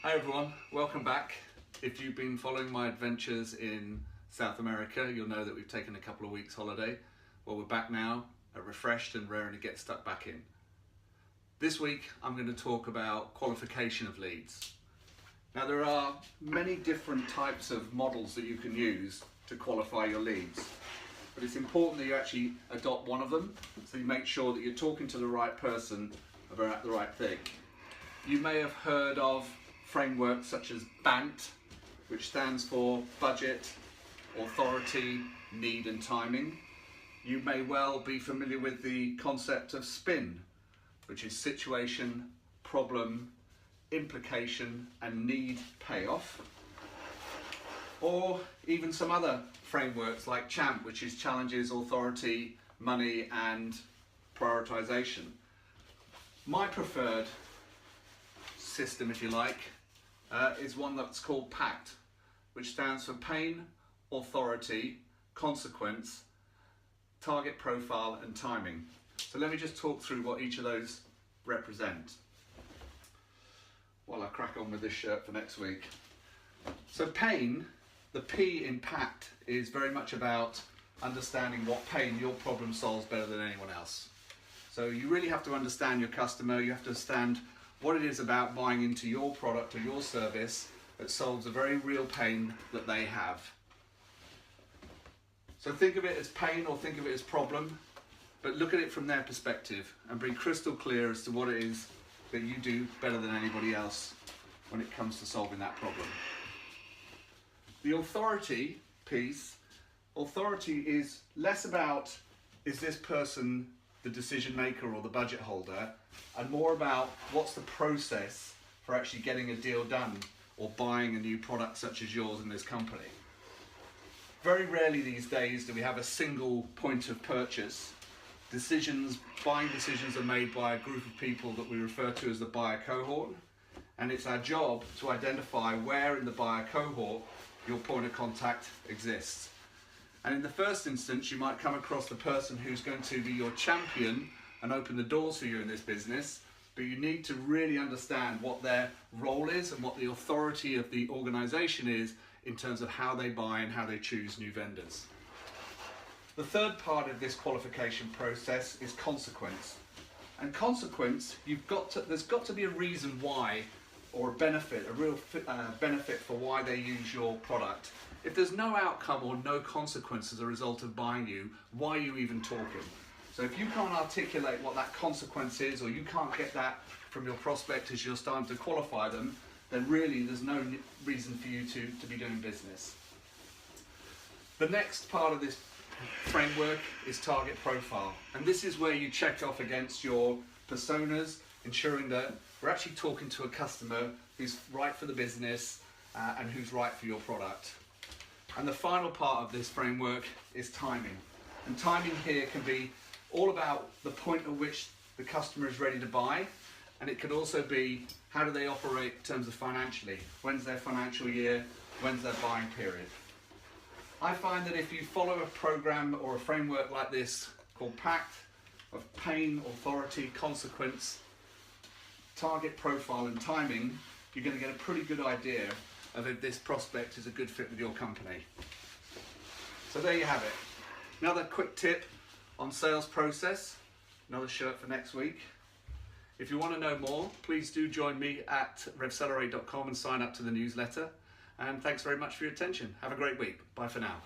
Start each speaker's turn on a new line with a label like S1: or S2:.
S1: Hi everyone, welcome back. If you've been following my adventures in South America, you'll know that we've taken a couple of weeks holiday. Well, we're back now, refreshed and raring to get stuck back in. This week I'm going to talk about qualification of leads. Now there are many different types of models that you can use to qualify your leads, but it's important that you actually adopt one of them so you make sure that you're talking to the right person about the right thing. You may have heard of frameworks such as PACTT, which stands for budget, authority, need and timing. You may well be familiar with the concept of SPIN, which is situation, problem, implication and need payoff. Or even some other frameworks like CHAMP, which is challenges, authority, money and prioritization. My preferred system, if you like, is one that's called PACT, which stands for pain, authority, consequence, target profile and timing. So let me just talk through what each of those represent while I crack on with this shirt for next week. So pain, the P in PACT, is very much about understanding what pain your problem solves better than anyone else. So you really have to understand your customer, you have to understand what it is about buying into your product or your service that solves a very real pain that they have. So think of it as pain or think of it as problem, but look at it from their perspective and be crystal clear as to what it is that you do better than anybody else when it comes to solving that problem. The authority piece, authority is less about is this person the decision maker or the budget holder, and more about what's the process for actually getting a deal done or buying a new product such as yours in this company. Very rarely these days do we have a single point of purchase. Buying decisions are made by a group of people that we refer to as the buyer cohort, and it's our job to identify where in the buyer cohort your point of contact exists. And in the first instance, you might come across the person who's going to be your champion and open the doors for you in this business, but you need to really understand what their role is and what the authority of the organization is in terms of how they buy and how they choose new vendors. The third part of this qualification process is consequence. And consequence, there's got to be a reason why, or a benefit, a real benefit for why they use your product. If there's no outcome or no consequence as a result of buying you, why are you even talking? So if you can't articulate what that consequence is, or you can't get that from your prospect as you're starting to qualify them, then really there's no reason for you to be doing business. The next part of this framework is target profile. And this is where you check off against your personas, ensuring that we're actually talking to a customer who's right for the business and who's right for your product. And the final part of this framework is timing. And timing here can be all about the point at which the customer is ready to buy, and it can also be how do they operate in terms of financially. When's their financial year? When's their buying period? I find that if you follow a program or a framework like this called PACT, of pain, authority, consequence, target profile and timing, you're going to get a pretty good idea of if this prospect is a good fit with your company. So there you have it. Another quick tip on sales process, another shirt for next week. If you want to know more, please do join me at Revcelerate.com and sign up to the newsletter. And thanks very much for your attention. Have a great week. Bye for now.